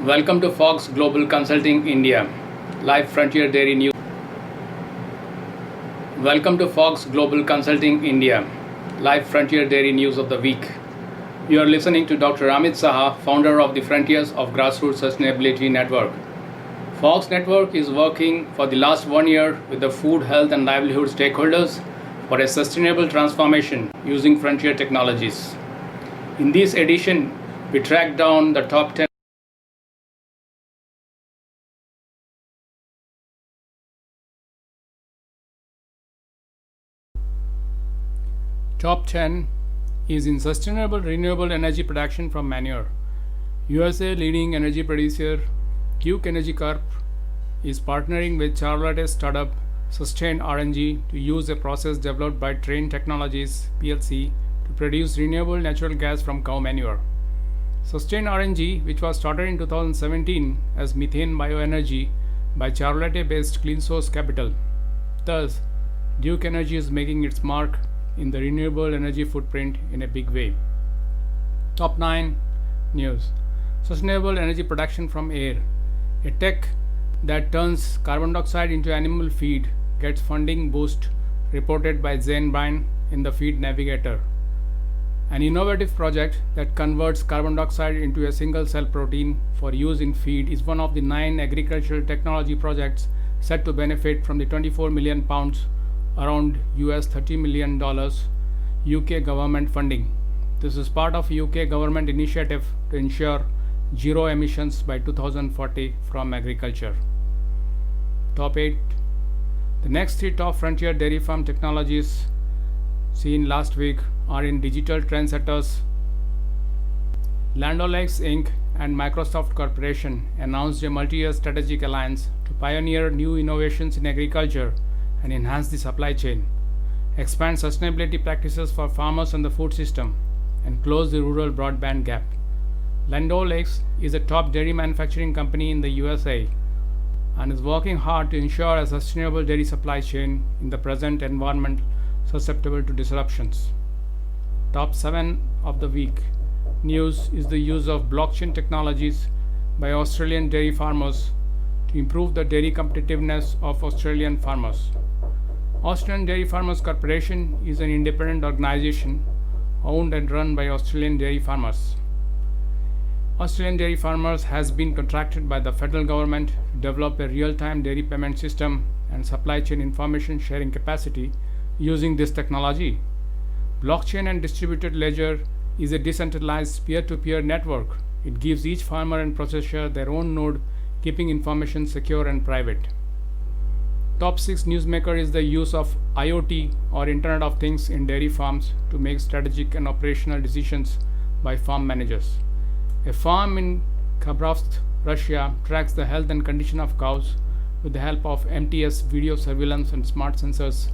Welcome to Fox Global Consulting India, Live Frontier Dairy News. Welcome to Fox Global Consulting India, Live Frontier Dairy News of the Week. You are listening to Dr. Amit Saha, founder of the Frontiers of Grassroots Sustainability Network. Fox Network is working for the last 1 year with the food, health and livelihood stakeholders for a sustainable transformation using frontier technologies. In this edition, we track down the top 10 Top 10 is in sustainable renewable energy production from manure. USA leading energy producer Duke Energy Corp is partnering with Charlotte startup Sustain RNG to use a process developed by Train Technologies PLC to produce renewable natural gas from cow manure. Sustain RNG, which was started in 2017 as methane bioenergy by Charlotte-based CleanSource Capital. Thus, Duke Energy is making its mark in the renewable energy footprint in a big way. Top 9 news. Sustainable energy production from air. A tech that turns carbon dioxide into animal feed gets funding boost, reported by Zane Bryan in the Feed Navigator. An innovative project that converts carbon dioxide into a single cell protein for use in feed is one of the 9 agricultural technology projects set to benefit from the £24 million, around US $30 million UK government funding. This is part of UK government initiative to ensure zero emissions by 2040 from agriculture. Top 8. The next 3 top frontier dairy farm technologies seen last week are in digital trendsetters. Land O'Lakes Inc. and Microsoft Corporation announced a multi-year strategic alliance to pioneer new innovations in agriculture and enhance the supply chain, expand sustainability practices for farmers and the food system, and close the rural broadband gap. Land O'Lakes is a top dairy manufacturing company in the USA and is working hard to ensure a sustainable dairy supply chain in the present environment susceptible to disruptions. Top 7 of the week news is the use of blockchain technologies by Australian dairy farmers to improve the dairy competitiveness of Australian farmers. Australian Dairy Farmers Corporation is an independent organization owned and run by Australian dairy farmers. Australian Dairy Farmers has been contracted by the federal government to develop a real-time dairy payment system and supply chain information sharing capacity using this technology. Blockchain and distributed ledger is a decentralized peer-to-peer network. It gives each farmer and processor their own node, keeping information secure and private. Top 6 newsmaker is the use of IoT or Internet of Things in dairy farms to make strategic and operational decisions by farm managers. A farm in Khabarovsk, Russia tracks the health and condition of cows with the help of MTS video surveillance and smart sensors,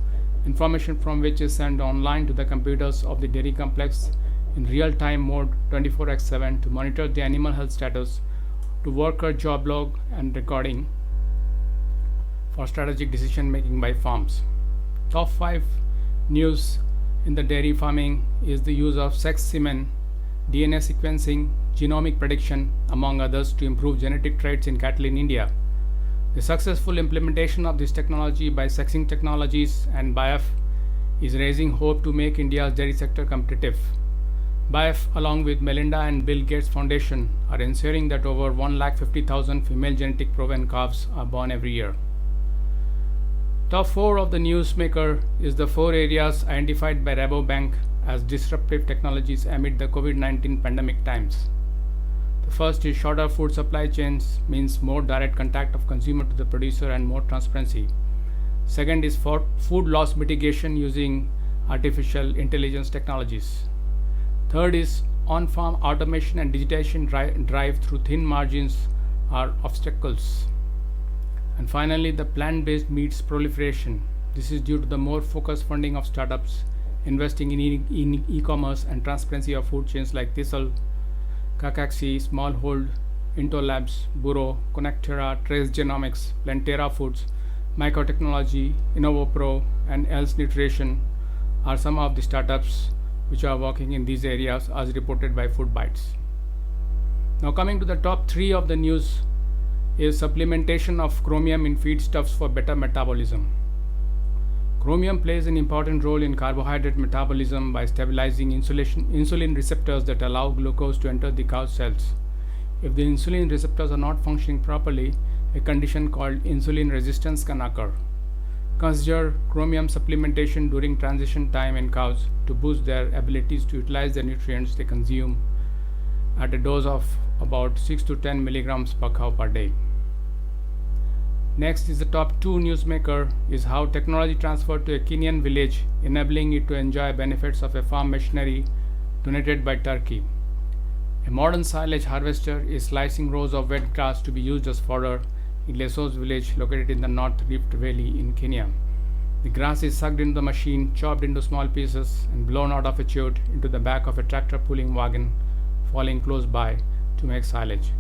information from which is sent online to the computers of the dairy complex in real-time mode 24/7 to monitor the animal health status, to worker job log and recording for strategic decision making by farms. Top 5 news in the dairy farming is the use of sex semen, DNA sequencing, genomic prediction, among others, to improve genetic traits in cattle in India. The successful implementation of this technology by Sexing Technologies and BIAF is raising hope to make India's dairy sector competitive. BIAF, along with Melinda and Bill Gates Foundation, are ensuring that over 150,000 female genetic proven calves are born every year. Top 4 of the newsmaker is the 4 areas identified by Rabobank as disruptive technologies amid the COVID-19 pandemic times. The first is shorter food supply chains, means more direct contact of consumer to the producer and more transparency. Second is for food loss mitigation using artificial intelligence technologies. Third is on-farm automation and digitization drive through thin margins are obstacles. And finally, the plant-based meats proliferation. This is due to the more focused funding of startups investing in e-commerce and transparency of food chains like Thistle, Kakaxi, Smallhold, Intolabs, Burrow, Connectera, Trace Genomics, Plantera Foods, Microtechnology, InnovoPro, and Else Nutrition are some of the startups which are working in these areas as reported by Food Bytes. Now coming to the top 3 of the news is supplementation of chromium in feedstuffs for better metabolism. Chromium plays an important role in carbohydrate metabolism by stabilizing insulin receptors that allow glucose to enter the cow's cells. If the insulin receptors are not functioning properly, a condition called insulin resistance can occur. Consider chromium supplementation during transition time in cows to boost their abilities to utilize the nutrients they consume at a dose of about 6 to 10 milligrams per cow per day. Next is the top 2 newsmaker is how technology transferred to a Kenyan village, enabling it to enjoy benefits of a farm machinery donated by Turkey. A modern silage harvester is slicing rows of wet grass to be used as fodder in Lesos village located in the North Rift Valley in Kenya. The grass is sucked into the machine, chopped into small pieces, and blown out of a chute into the back of a tractor pulling wagon falling close by to make silage.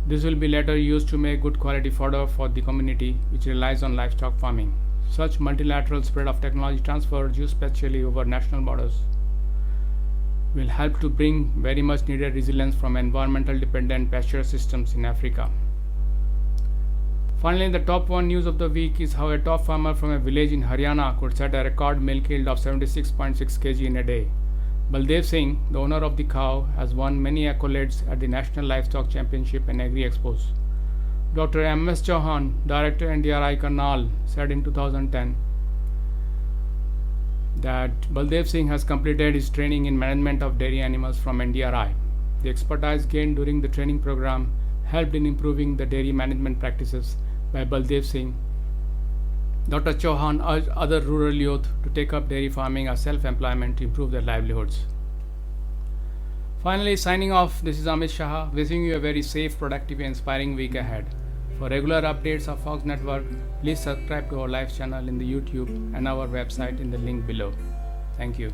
This will be later used to make good quality fodder for the community which relies on livestock farming. Such multilateral spread of technology transfer, especially over national borders, will help to bring very much needed resilience from environmental dependent pasture systems in Africa. Finally, the top 1 news of the week is how a top farmer from a village in Haryana could set a record milk yield of 76.6 kg in a day. Baldev Singh, the owner of the cow, has won many accolades at the National Livestock Championship and Agri-Expos. Dr. M.S. Chauhan, Director NDRI Karnal, said in 2010 that Baldev Singh has completed his training in management of dairy animals from NDRI. The expertise gained during the training program helped in improving the dairy management practices by Baldev Singh. Dr. Chauhan urged other rural youth to take up dairy farming as self-employment to improve their livelihoods. Finally, signing off, this is Amit Shah, wishing you a very safe, productive, and inspiring week ahead. For regular updates of Fox Network, please subscribe to our live channel in the YouTube and our website in the link below. Thank you.